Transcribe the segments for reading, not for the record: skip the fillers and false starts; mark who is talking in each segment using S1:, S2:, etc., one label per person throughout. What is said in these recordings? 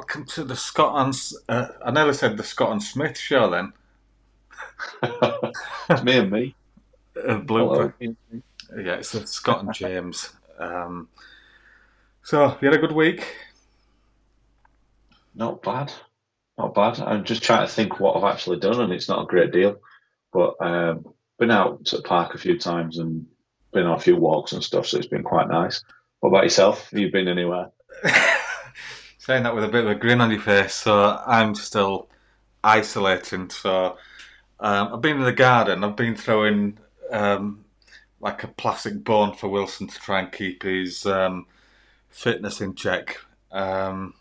S1: Welcome to the Scott and I nearly said the Scott and Smith show then.
S2: It's me and me.
S1: Blooper.
S2: Hello. Me and me.
S1: Yeah, it's the Scott and James. So you had a good week?
S2: Not bad. Not bad. I'm just trying to think what I've actually done, and it's not a great deal. But been out to the park a few times and been on a few walks and stuff, so it's been quite nice. What about yourself? Have you been anywhere?
S1: Saying that with a bit of a grin on your face. So I'm still isolating. So I've been in the garden. I've been throwing like a plastic bone for Wilson to try and keep his fitness in check. Um,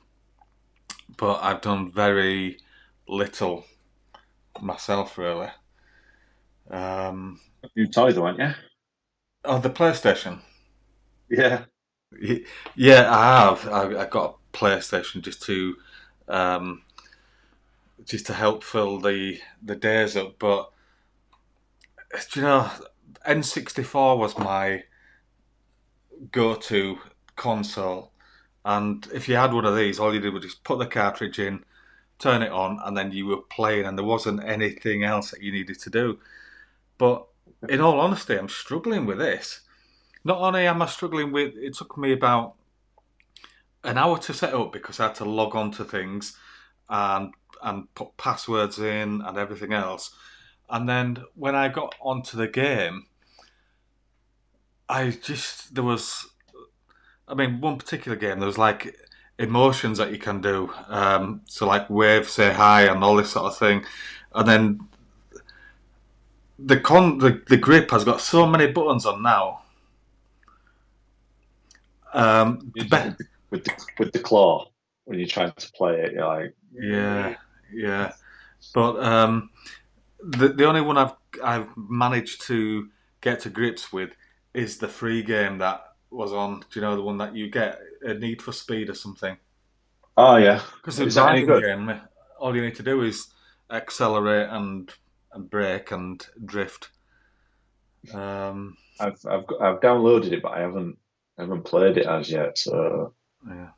S1: but I've done very little myself really. Um,
S2: You toys, weren't you?
S1: oh, the PlayStation.
S2: Yeah.
S1: Yeah, I have. I got a PlayStation um, just to help fill the days up. But do you know, N64 was my go-to console, and if you had one of these, all you did was just put the cartridge in, turn it on, and then you were playing, and there wasn't anything else that you needed to do. But in all honesty, I'm struggling with this. Not only am I struggling with, it took me about an hour to set up because I had to log on to things and put passwords in and everything else. And then when I got onto the game, I just there was I mean one particular game there was like emotions that you can do. So like wave, say hi, and all this sort of thing. And then the grip has got so many buttons on now.
S2: You do with the claw when you're trying to play it. You're like,
S1: Yeah, yeah. But the only one I've managed to get to grips with is the free game that was on. Do you know the one that you get a Need for Speed or something?
S2: oh yeah.
S1: Because the
S2: Is that any
S1: driving
S2: good?
S1: game, all you need to do is accelerate and brake and drift. Um,
S2: I've downloaded it, but I haven't played it as yet, so
S1: yeah.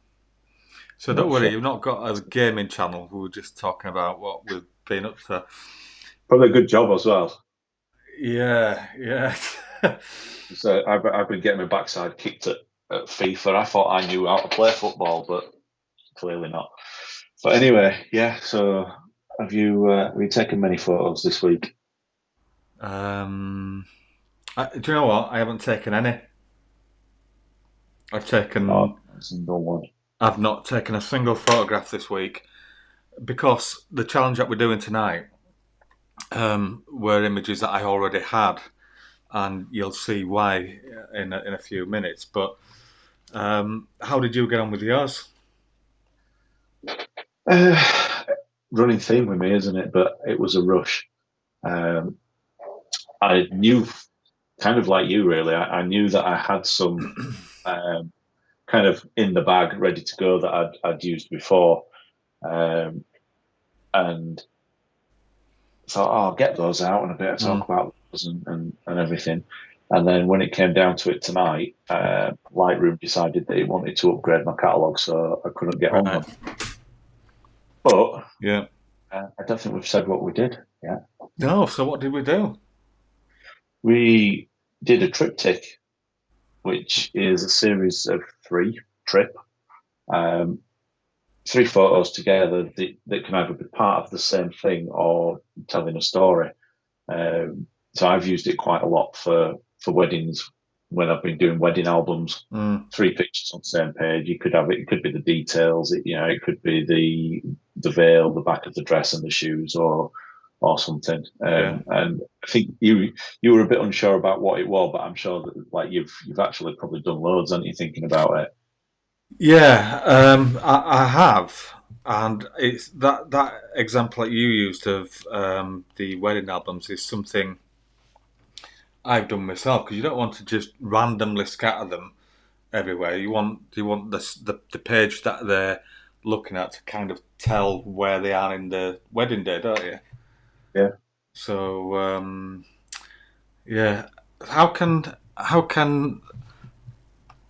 S1: So
S2: I'm
S1: don't
S2: not
S1: worry,
S2: sure.
S1: you've not got a gaming channel. We were just talking about what we've been up to.
S2: Probably a good job as well.
S1: Yeah, yeah.
S2: So I've been getting my backside kicked at FIFA. I thought I knew how to play football, but clearly not. But anyway, yeah. So have you taken many photos this week?
S1: um, do you know what? I haven't taken any. I've
S2: Not
S1: taken.
S2: a single one.
S1: I've not taken a single photograph this week because the challenge that we're doing tonight were images that I already had, and you'll see why in a few minutes. But how did you get on with yours?
S2: Uh, Running theme with me, isn't it? But it was a rush. Um, I knew, kind of like you, really. I knew that I had some um, kind of in the bag, ready to go that I'd used before, um, and thought, oh, I'll get those out and a bit of
S1: Mm,
S2: talk about those and everything. And then when it came down to it tonight, Lightroom decided that it wanted to upgrade my catalogue, so I couldn't get on
S1: right.
S2: them. But
S1: Yeah.
S2: I don't think we've said what we did. Yeah,
S1: No. So what did we do?
S2: we did a triptych, which is a series of trip, um, three photos together that can either be part of the same thing or telling a story. So I've used it quite a lot for weddings when I've been doing wedding albums.
S1: Mm,
S2: Three pictures on the same page. You could have it. It could be the details. It could be the veil, the back of the dress, and the shoes, or something.
S1: yeah.
S2: And I think you were a bit unsure about what it was, but I'm sure that like you've actually probably done loads, aren't you? Thinking about it.
S1: Yeah. I have. And it's that example that you used of the wedding albums is something I've done myself because you don't want to just randomly scatter them everywhere. You want the page that they're looking at to kind of tell where they are in the wedding day, don't you?
S2: Yeah.
S1: So yeah, how can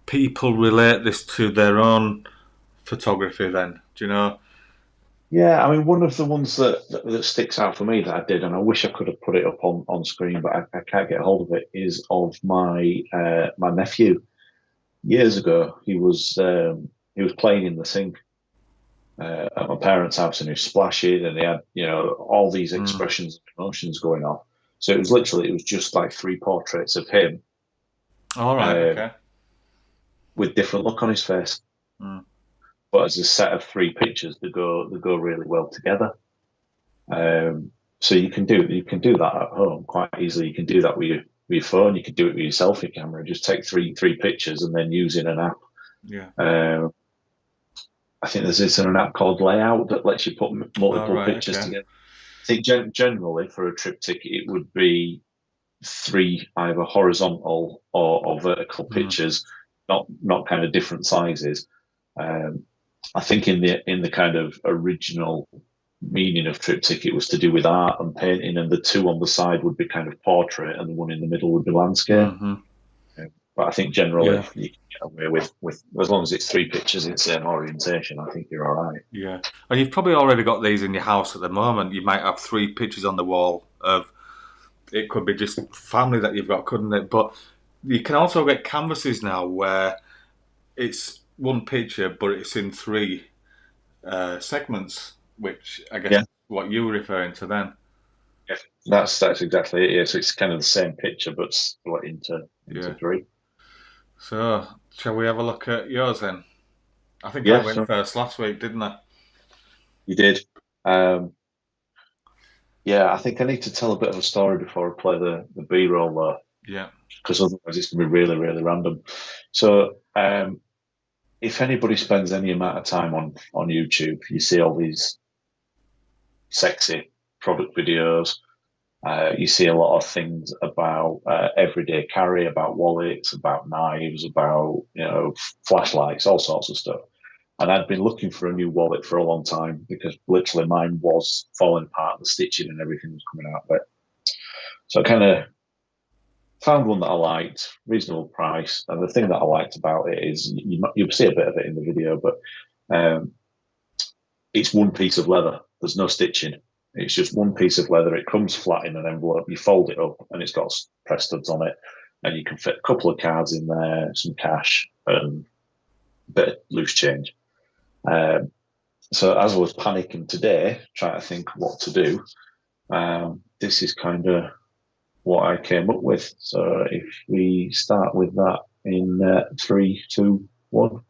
S1: people relate this to their own photography then? Do you know?
S2: Yeah, I mean, one of the ones that sticks out for me that I did, and I wish I could have put it up on screen, but I can't get hold of it, is of my nephew. Years ago, he was playing in the sink at my parents' house, and he was splashing, and he had all these
S1: Mm.
S2: expressions and emotions going on. So it was just like three portraits of him
S1: All right.
S2: um,
S1: Okay.
S2: with different look on his face,
S1: Mm.
S2: but as a set of three pictures that go really well together. So you can do that at home quite easily. You can do that with your phone. You can do it with your selfie camera. Just take three pictures and then use in an app.
S1: Yeah.
S2: Um, I think there's an app called Layout that lets you put
S1: All
S2: multiple
S1: right.
S2: pictures
S1: Okay.
S2: together. I think generally for a triptych it would be three either horizontal or vertical
S1: Mm.
S2: pictures, not kind of different sizes. Um, I think in the kind of original meaning of triptych, it was to do with art and painting, and the two on the side would be kind of portrait, and the one in the middle would be landscape.
S1: Mm-hmm.
S2: But I think generally
S1: Yeah.
S2: you can get away with as long as it's three pictures in the same orientation. I think you're all right.
S1: Yeah. And you've probably already got these in your house at the moment. You might have 3 pictures on the wall of it could be just family that you've got, couldn't it? But you can also get canvases now where it's one picture, but it's in three segments, which I guess
S2: Yeah,
S1: is what you were referring to then.
S2: yeah. That's exactly it. Yeah, so it's kind of the same picture but split into
S1: Yeah.
S2: three.
S1: So, shall we have a look at yours then? I think I
S2: Yeah,
S1: went
S2: so
S1: first last week, didn't I?
S2: you did. Um, yeah, I think I need to tell a bit of a story before I play the B roll though,
S1: Yeah.
S2: because otherwise it's going to be really, really random. So, if anybody spends any amount of time on YouTube, you see all these sexy product videos. You see a lot of things about everyday carry, about wallets, about knives, about flashlights, all sorts of stuff. And I'd been looking for a new wallet for a long time because literally mine was falling apart. The stitching and everything was coming out of it. So I kind of found one that I liked, reasonable price. And the thing that I liked about it is you'll see a bit of it in the video, but um, it's one piece of leather. There's no stitching. It's just one piece of leather. It comes flat in an envelope. You fold it up, and it's got press studs on it, and you can fit a couple of cards in there, some cash, and a bit of loose change. Um, so as I was panicking today, trying to think what to do, this is kind of what I came up with. So if we start with that in 3, 2, 1.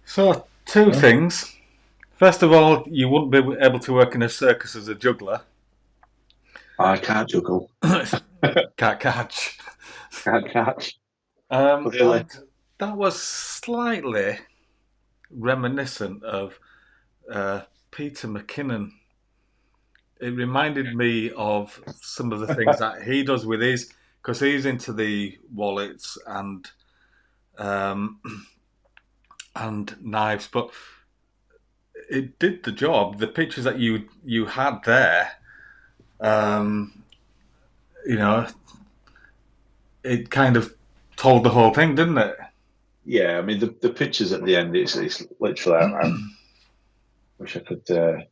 S1: So, two
S2: Yeah.
S1: things. First of all, you wouldn't be able to work in a circus as a juggler.
S2: I can't juggle.
S1: Can't catch.
S2: Can't catch. Clearly.
S1: And that was slightly reminiscent of Peter McKinnon. It reminded me of some of the things that he does with his, because he's into the wallets um, and knives. But it did the job. The pictures that you had there, um, you know, it kind of told the whole thing, didn't it?
S2: Yeah, I mean the pictures at the end. It's literally. I wish I could get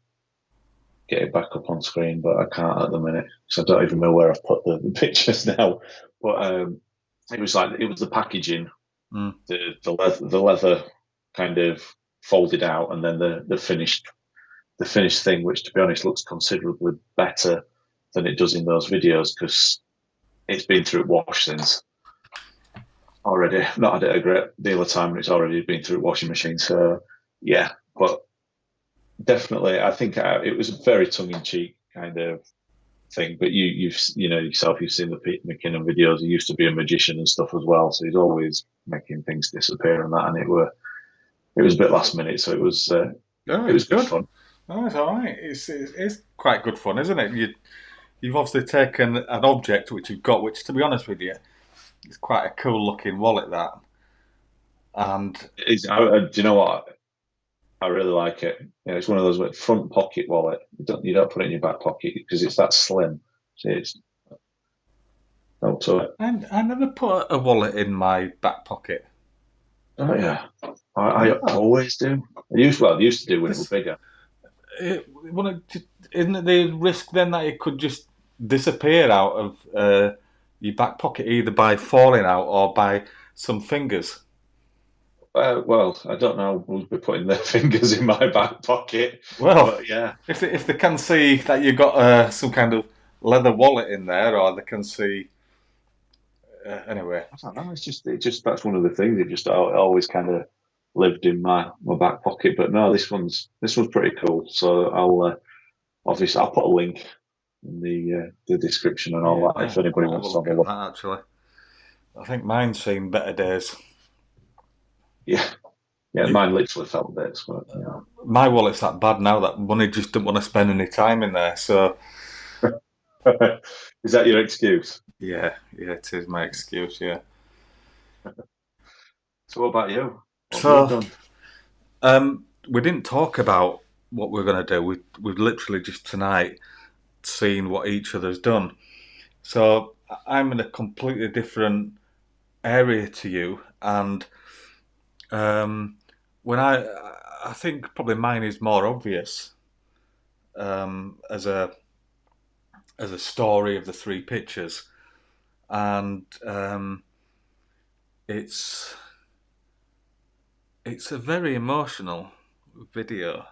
S2: it back up on screen, but I can't at the minute because I don't even know where I've put the pictures now. But it was the packaging,
S1: Mm.
S2: the leather kind of folded out, and then the finished thing, which to be honest looks considerably better than it does in those videos because it's been through wash since already. I've not had it a great deal of time, and it's already been through washing machine. So yeah, but definitely, I think it was a very tongue in cheek kind of thing. But you know yourself, you've seen the Pete McKinnon videos. He used to be a magician and stuff as well, so he's always making things disappear and that. And it was a bit last minute, so
S1: Oh,
S2: it
S1: it's
S2: was good
S1: good.
S2: fun.
S1: Oh, it's all right. It's quite good fun, isn't it? You've obviously taken an object which you've got, which to be honest with you, it's quite a cool looking wallet that, and
S2: Do you know what? I really like it. You know, it's one of those with front pocket wallet. You don't put it in your back pocket because it's that slim. So it's up to it.
S1: and I never put a wallet in my back pocket.
S2: Oh yeah, I
S1: No,
S2: always do. I used to do when it was
S1: this
S2: bigger.
S1: isn't it the risk then that it could just disappear out of your back pocket either by falling out or by some fingers?
S2: Well, I don't know who's be putting their fingers in my back pocket,
S1: Well,
S2: but yeah.
S1: if they can see that you've got some kind of leather wallet in there, or they can see anyway.
S2: I don't know. It just that's one of the things. It just always kind of lived in my back pocket. But no, this one's pretty cool. So I'll obviously I'll put a link in the description and
S1: Yeah,
S2: all that if
S1: I
S2: anybody
S1: might have a
S2: wants to have
S1: look
S2: a
S1: at
S2: look.
S1: that actually. I think mine's seen better days.
S2: Yeah, yeah.
S1: You,
S2: Mine literally felt this, but
S1: my wallet's that bad now that money just don't want to spend any time in there. So
S2: is that your excuse?
S1: yeah, it is my excuse. Yeah.
S2: So what about you? What have you
S1: So
S2: done?
S1: we didn't talk about what we're going to do. We've literally just tonight seen what each other's done. So I'm in a completely different area to you, and um, when I think probably mine is more obvious as a story of the three pictures, and it's it's a very emotional video.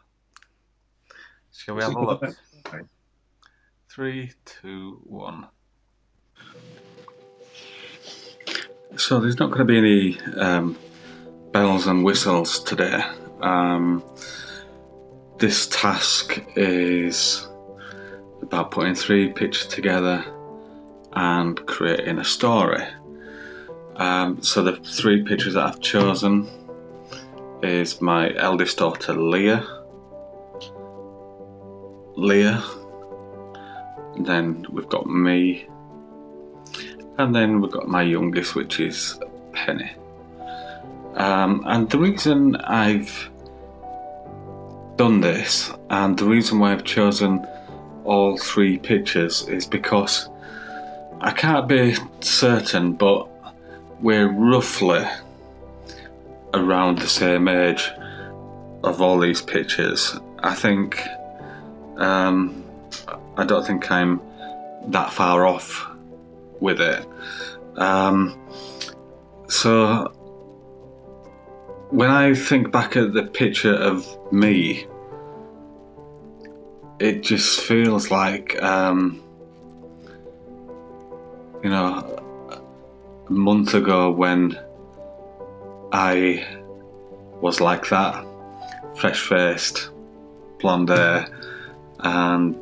S1: Shall we
S2: Is
S1: have
S2: it
S1: a
S2: good?
S1: look? Three, two, one. So there's not going to be any bells and whistles today. This task is about putting three pictures together and creating a story. So the three pictures that I've chosen is my eldest daughter Leah, then we've got me, and then we've got my youngest, which is Penny. And the reason I've done this, and the reason why I've chosen all three pictures, is because I can't be certain, but we're roughly around the same age of all these pictures. I think I don't think I'm that far off with it. So when I think back at the picture of me, it just feels like a month ago when I was like that, fresh-faced, blonde hair, and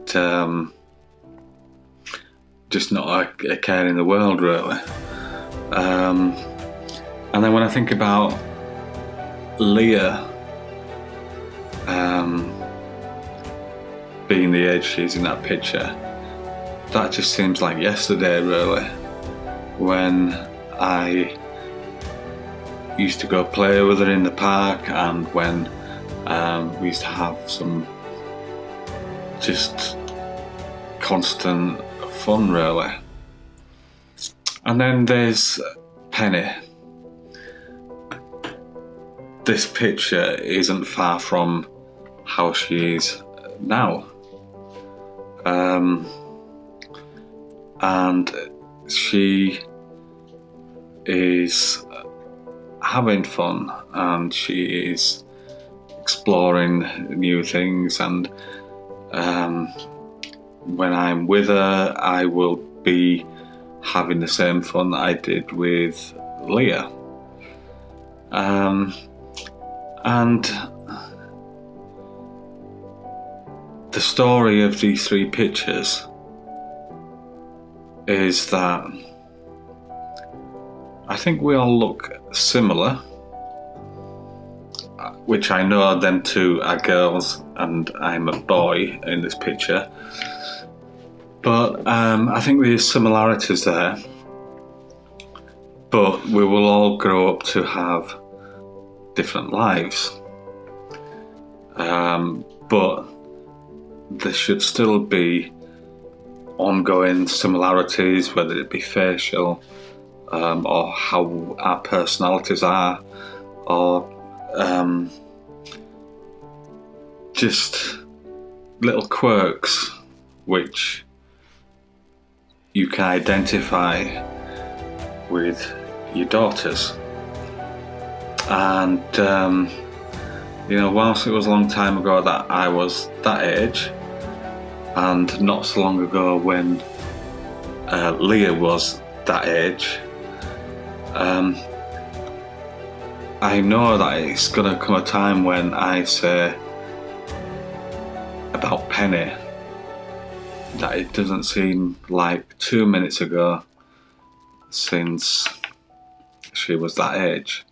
S1: just not a care in the world, really. And then when I think about Leah being the age she's in that picture, that just seems like yesterday, really, when I used to go play with her in the park, and when We used to have some just constant fun, really. And then there's Penny. This picture isn't far from how she is now. And she is having fun, and she is exploring new things, and when I'm with her, I will be having the same fun that I did with Leah. And the story of these three pictures is that I think we all look similar, which I know them two are girls and I'm a boy in this picture. But I think there's similarities there. But we will all grow up to have different lives. But there should still be ongoing similarities, whether it be facial or how our personalities are, or just little quirks which you can identify with your daughters. And whilst it was a long time ago that I was that age, and not so long ago when Leah was that age, I know that it's going to come a time when I say about Penny that it doesn't seem like 2 minutes ago since she was that age.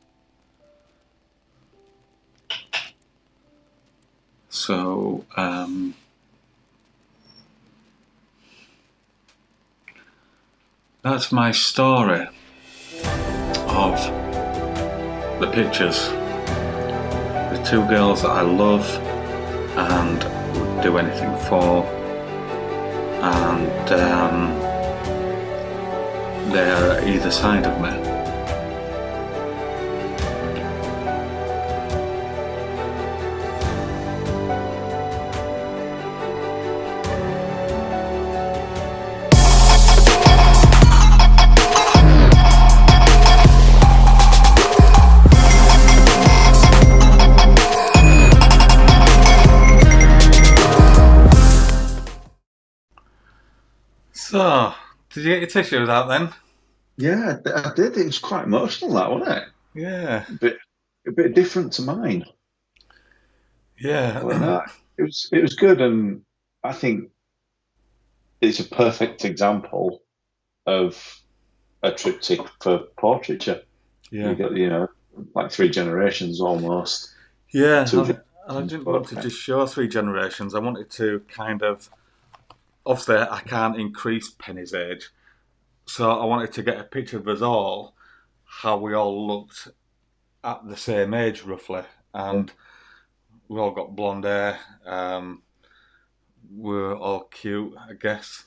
S1: So that's my story of the pictures. The two girls that I love and would do anything for, and they're at either side of me. So, did you get your tissues out then?
S2: Yeah, I did. It was quite emotional, that, wasn't it?
S1: Yeah.
S2: A bit different to mine.
S1: Yeah.
S2: But no, it was good, and I think it's a perfect example of a triptych for portraiture.
S1: Yeah.
S2: You get, like three generations almost.
S1: Yeah.
S2: Two
S1: And I
S2: generations,
S1: didn't want
S2: but
S1: to just show three generations. I wanted to kind of, obviously, I can't increase Penny's age. So I wanted to get a picture of us all, how we all looked at the same age roughly. And we all got blonde hair. We're all cute, I guess.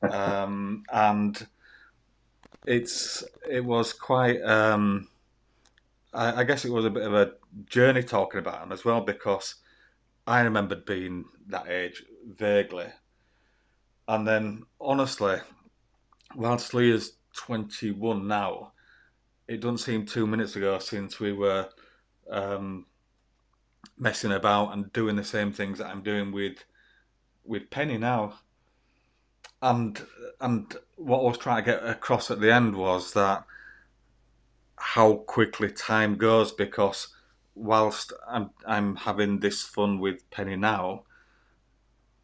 S1: And it was quite. I guess it was a bit of a journey talking about them as well, because I remembered being that age vaguely, and then honestly, whilst Leah's 21 now, it doesn't seem 2 minutes ago since we were um, messing about and doing the same things that I'm doing with Penny now. And what I was trying to get across at the end was that how quickly time goes, because whilst I'm having this fun with Penny now,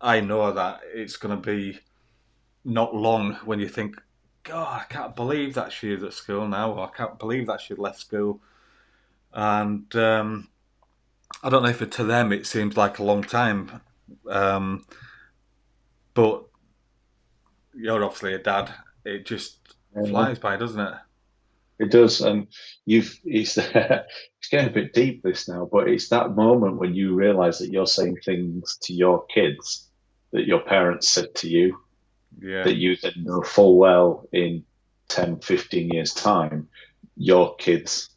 S1: I know that it's going to be not long when you think, God, I can't believe that she is at school now, or I can't believe that she left school. And I don't know if to them it seems like a long time, but you're obviously a dad. It just
S2: yeah.
S1: flies by, doesn't it?
S2: It does, and it's it's getting a bit deep this now, but it's that moment when you realise that you're saying things to your kids that your parents said to you,
S1: Yeah.
S2: that you then know full well in 10, 15 years' time, your kids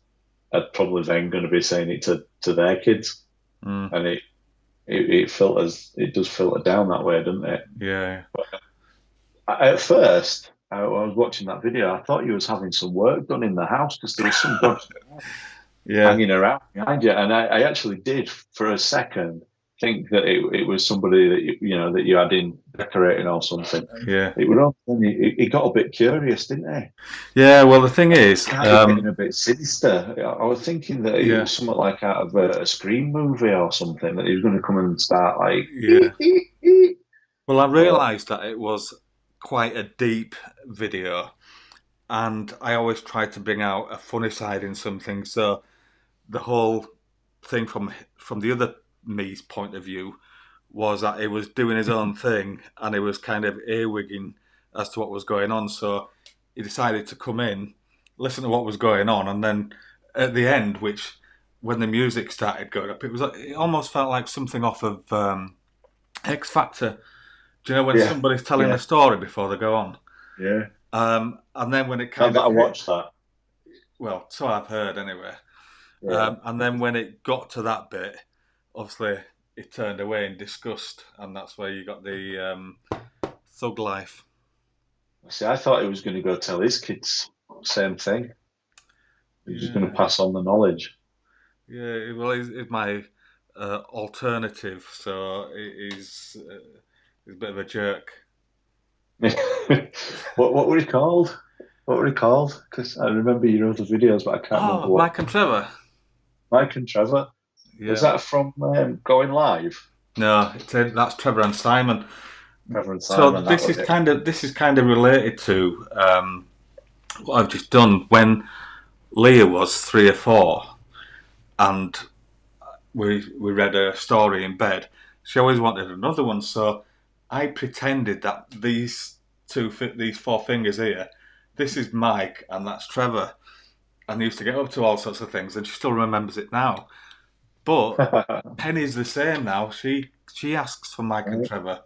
S2: are probably then going to be saying it to their kids,
S1: Mm.
S2: and it filters, it does filter down that way, doesn't it?
S1: Yeah.
S2: At first, I was watching that video. I thought you was having some work done in the house because there was some dodgy
S1: Yeah.
S2: hanging around behind you, and I actually did for a second think that it was somebody that that you had in decorating or something.
S1: Yeah.
S2: It would only it got a bit curious, didn't it?
S1: Yeah. Well, the thing is,
S2: Kind of getting a bit sinister. I was thinking that it
S1: yeah.
S2: was something like out of a Scream movie or something, that he was going to come and start like.
S1: Yeah. Well, I
S2: But
S1: realised that it was quite a deep video, and I always try to bring out a funny side in something. So the whole thing from the other me's point of view was that he was doing his own thing, and he was kind of earwigging as to what was going on. So he decided to come in, listen to what was going on, and then at the end, which when the music started going up, it almost felt like something off of X Factor. Do you know when
S2: yeah,
S1: somebody's telling the
S2: yeah,
S1: story before they go on?
S2: yeah.
S1: And then when it
S2: Not
S1: kind
S2: that
S1: of
S2: I
S1: hit,
S2: watched that.
S1: well, so I've heard anyway.
S2: Yeah.
S1: And then when it got to that bit, obviously he turned away in disgust, and that's where you got the thug life.
S2: See, I thought he was going to go tell his kids same thing. He was just going to
S1: Yeah,
S2: pass on the knowledge.
S1: yeah. Well, he's my alternative, so he's a bit of a jerk.
S2: What were he called? What were he called? Because I remember your other videos, but I can't remember
S1: Oh,
S2: what.
S1: Mike and Trevor.
S2: Mike and Trevor. Was
S1: Yeah.
S2: that from Going Live?
S1: No, that's Trevor and Simon.
S2: Trevor and
S1: So
S2: Simon, that was it.
S1: this is kind of related to what I've just done. When Leah was 3 or 4, and we read a story in bed, she always wanted another one. So I pretended that these four fingers here, this is Mike and that's Trevor, and I used to get up to all sorts of things, and she still remembers it now. But Penny's the same now. She asks for Mike and Trevor,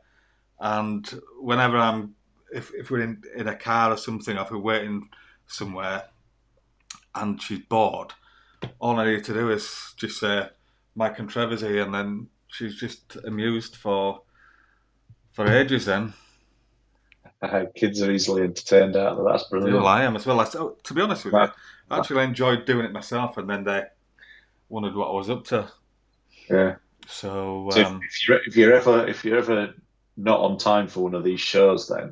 S1: and whenever if we're in a car or something, or if we're waiting somewhere and she's bored, all I need to do is just say Mike and Trevor's here, and then she's just amused for ages. Then
S2: Kids are easily entertained out there. That's
S1: yeah, well,
S2: brilliant.
S1: I am as well. To be honest with you,
S2: That,
S1: I actually enjoyed doing it myself, and then they wondered what I was up to.
S2: yeah.
S1: So
S2: So if you're ever not on time for one of these shows, then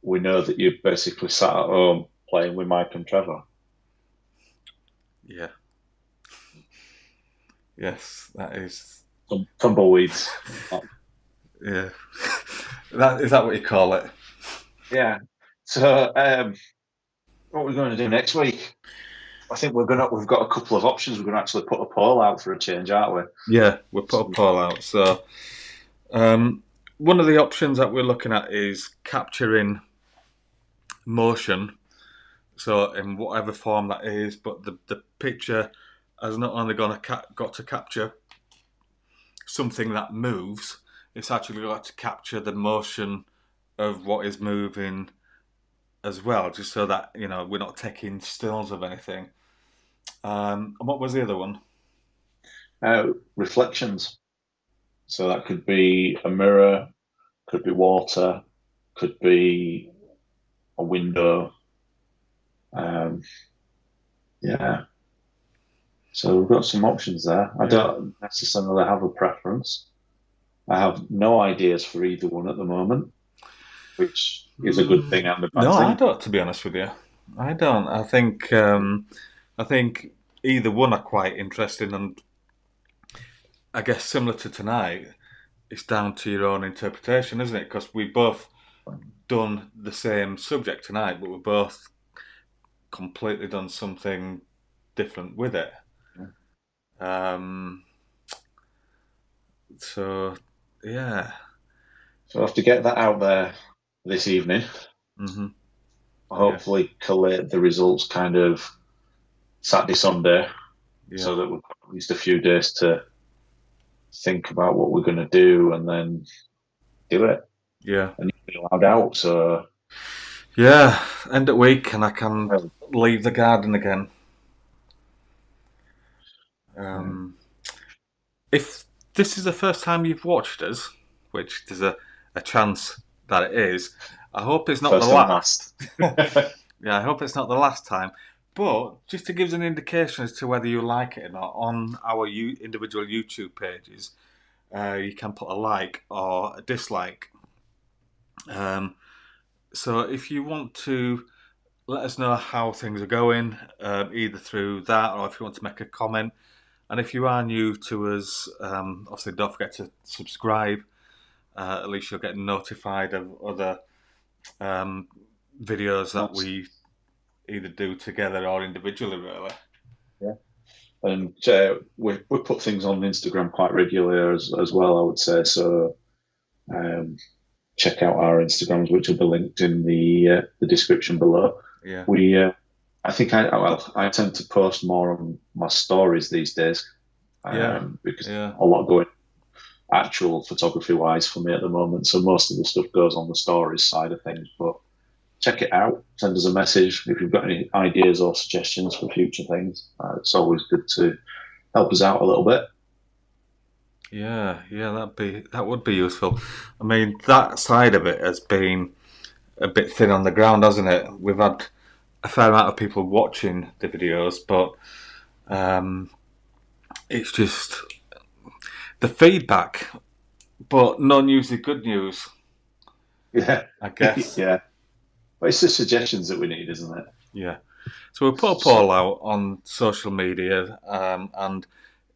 S2: we know that you're basically sat at home playing with Mike and Trevor.
S1: yeah, yes, that is
S2: Some tumbleweeds.
S1: yeah. That is that what you call it?
S2: Yeah. So what we're going to do next week? I think we've got a couple of options. We're going to actually put a poll out for a change, aren't we?
S1: Yeah, we'll put a
S2: So,
S1: poll out. So one of the options that we're looking at is capturing motion. So in whatever form that is, but the picture has not only got to capture something that moves, it's actually got to capture the motion of what is moving as well, just so that we're not taking stills of anything. And what was the other one?
S2: reflections. So that could be a mirror, could be water, could be a window. Um, yeah. So we've got some options there. I
S1: Yeah.
S2: don't necessarily have a preference. I have no ideas for either one at the moment, which is a good thing and a bad
S1: No, I
S2: thing.
S1: don't. To be honest with you, I don't. I think either one are quite interesting, and I guess similar to tonight, it's down to your own interpretation, isn't it? Because we both done the same subject tonight, but we've both completely done something different with it. Um, so yeah.
S2: So I have to get that out there this evening.
S1: Hmm. Yeah,
S2: hopefully collate the results kind of Saturday, Sunday,
S1: yeah,
S2: so that we've got at least a few days to think about what we're going to do and then do it.
S1: yeah,
S2: And you'll be allowed out, so
S1: yeah. End of week, and I can
S2: well,
S1: leave the garden again.
S2: yeah.
S1: Um, if this is the first time you've watched us, which there's a chance that it is, I hope it's not the
S2: First and
S1: last.
S2: last.
S1: Yeah, I hope it's not the last time. But just to give us an indication as to whether you like it or not, on our individual YouTube pages, you can put a like or a dislike. Um, so if you want to let us know how things are going, either through that or if you want to make a comment. And if you are new to us, obviously don't forget to subscribe. At least you'll get notified of other um, videos that
S2: Nice.
S1: we either do together or individually, really.
S2: Yeah. And we put things on Instagram quite regularly as well, I would say. So um, check out our Instagrams, which will be linked in the description below.
S1: Yeah,
S2: We I think I tend to post more on my stories these days
S1: yeah,
S2: because
S1: yeah,
S2: a lot going actual photography wise for me at the moment. So most of the stuff goes on the stories side of things. But check it out. Send us a message if you've got any ideas or suggestions for future things. It's always good to help us out a little bit.
S1: yeah, yeah. That would be useful. I mean, that side of it has been a bit thin on the ground, hasn't it? We've had a fair amount of people watching the videos, but um, it's just the feedback. But no news is good news,
S2: Yeah,
S1: I guess.
S2: yeah. But it's the suggestions that we need, isn't it?
S1: Yeah. So we'll put a
S2: So
S1: poll out on social media, and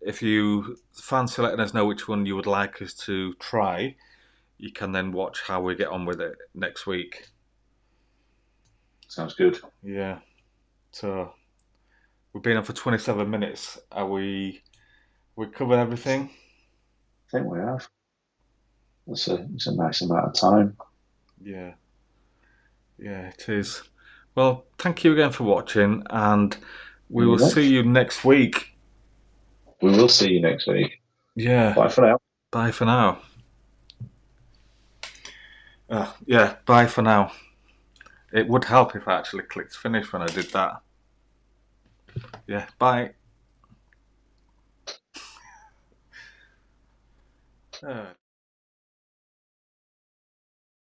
S1: if you fancy letting us know which one you would like us to try, you can then watch how we get on with it next week.
S2: sounds good.
S1: Yeah. So we've been on for 27 minutes. Are we covered everything?
S2: I think we have. It's a nice amount of time.
S1: Yeah. Yeah, it is. Well, thank you again for watching, and we
S2: Thank you
S1: will
S2: very
S1: see
S2: much.
S1: you next week.
S2: We will see you next week.
S1: Yeah.
S2: Bye for now.
S1: Bye for now. Yeah, bye for now. It would help if I actually clicked finish when I did that. Yeah, bye.